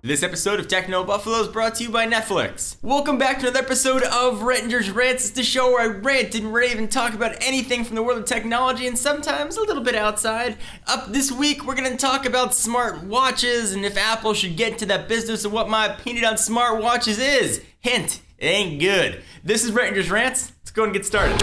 This episode of Techno Buffalo is brought to you by Netflix. Welcome back to another episode of Rettinger's Rants. It's the show where I rant and rave and talk about anything from the world of technology and sometimes a little bit outside. Up this week, we're going to talk about smart watches and if Apple should get into that business and what my opinion on smart watches is. Hint, it ain't good. This is Rettinger's Rants. Let's go and get started.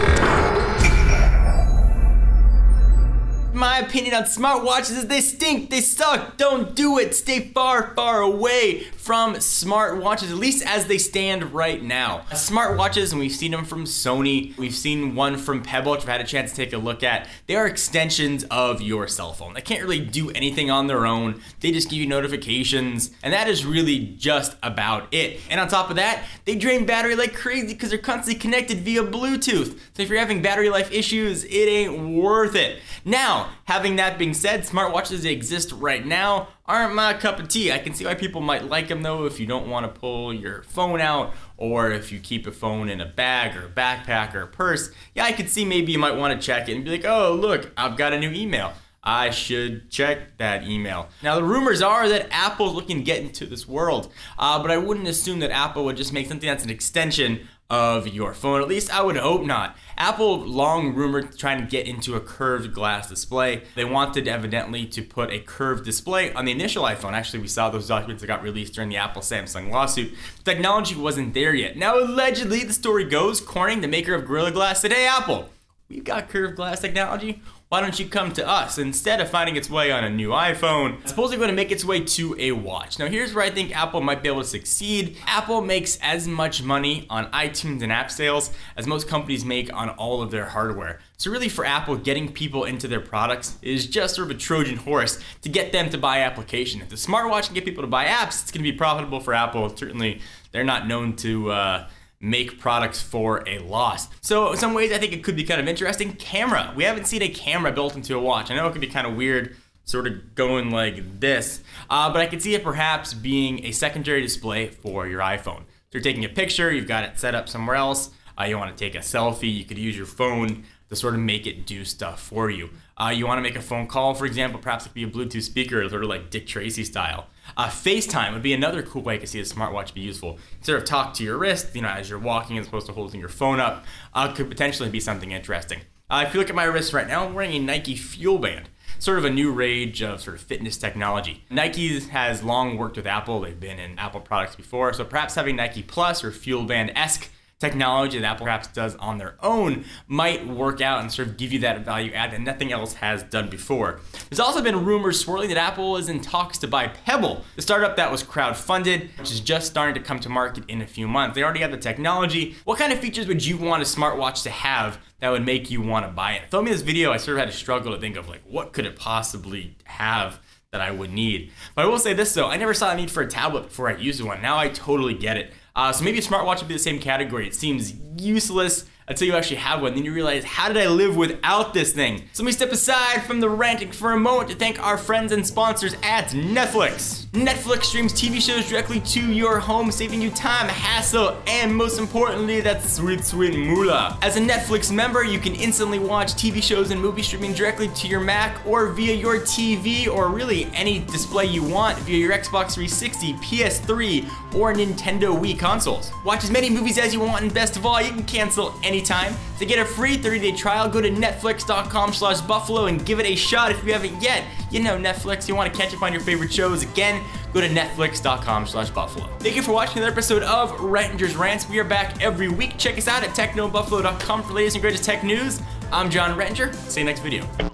My opinion on smartwatches is they stink, they suck, don't do it, stay far, far away from smartwatches, at least as they stand right now. Smartwatches, and we've seen them from Sony, we've seen one from Pebble, which I've had a chance to take a look at. They are extensions of your cell phone. They can't really do anything on their own. They just give you notifications, and that is really just about it. And on top of that, they drain battery like crazy because they're constantly connected via Bluetooth. So if you're having battery life issues, it ain't worth it. Now, having that being said, smartwatches that exist right now aren't my cup of tea. I can see why people might like them though if you don't want to pull your phone out or if you keep a phone in a bag or a backpack or a purse. Yeah, I could see maybe you might want to check it and be like, oh look, I've got a new email. I should check that email. Now the rumors are that Apple's looking to get into this world, but I wouldn't assume that Apple would just make something that's an extension of your phone. At least I would hope not. Apple long rumored trying to get into a curved glass display. They wanted evidently to put a curved display on the initial iPhone. Actually, we saw those documents that got released during the Apple-Samsung lawsuit. The technology wasn't there yet. Now allegedly, the story goes, Corning, the maker of Gorilla Glass, said, hey Apple, we've got curved glass technology. Why don't you come to us? Instead of finding its way on a new iPhone, it's supposedly going to make its way to a watch. Now here's where I think Apple might be able to succeed. Apple makes as much money on iTunes and app sales as most companies make on all of their hardware. So really for Apple, getting people into their products is just sort of a Trojan horse to get them to buy application. If the smartwatch can get people to buy apps, it's going to be profitable for Apple. Certainly they're not known to make products for a loss. So in some ways I think it could be kind of interesting. Camera, we haven't seen a camera built into a watch. I know it could be kind of weird sort of going like this, but I could see it perhaps being a secondary display for your iPhone. So you're taking a picture, you've got it set up somewhere else, you want to take a selfie, you could use your phone to sort of make it do stuff for you. You want to make a phone call, for example, perhaps it could be a Bluetooth speaker, sort of like Dick Tracy style. FaceTime would be another cool way I could see a smartwatch be useful. Instead of talk to your wrist, as you're walking as opposed to holding your phone up, could potentially be something interesting. If you look at my wrist right now, I'm wearing a Nike Fuel Band. Sort of a new rage of sort of fitness technology. Nike has long worked with Apple. They've been in Apple products before, so perhaps having Nike Plus or Fuel Band-esque technology that Apple perhaps does on their own might work out and sort of give you that value add that nothing else has done before. There's also been rumors swirling that Apple is in talks to buy Pebble, the startup that was crowdfunded, which is just starting to come to market in a few months. They already have the technology. What kind of features would you want a smartwatch to have that would make you want to buy it? Filming this video, I sort of had to struggle to think of like, what could it possibly have that I would need? But I will say this though, I never saw a need for a tablet before I used one. Now I totally get it. So maybe a smartwatch would be the same category. It seems useless until you actually have one. Then you realize, how did I live without this thing? So let me step aside from the ranting for a moment to thank our friends and sponsors at Netflix. Netflix streams TV shows directly to your home, saving you time, hassle, and most importantly, that sweet, sweet moolah. As a Netflix member, you can instantly watch TV shows and movie streaming directly to your Mac or via your TV or really any display you want via your Xbox 360, PS3, or Nintendo Wii consoles. Watch as many movies as you want, and best of all, you can cancel anytime. To get a free 30-day trial, go to netflix.com/buffalo and give it a shot if you haven't yet. You know Netflix, you want to catch up on your favorite shows again, go to netflix.com/buffalo. Thank you for watching another episode of Rettinger's Rants. We are back every week. Check us out at technobuffalo.com for latest and greatest tech news. I'm John Rettinger. See you next video.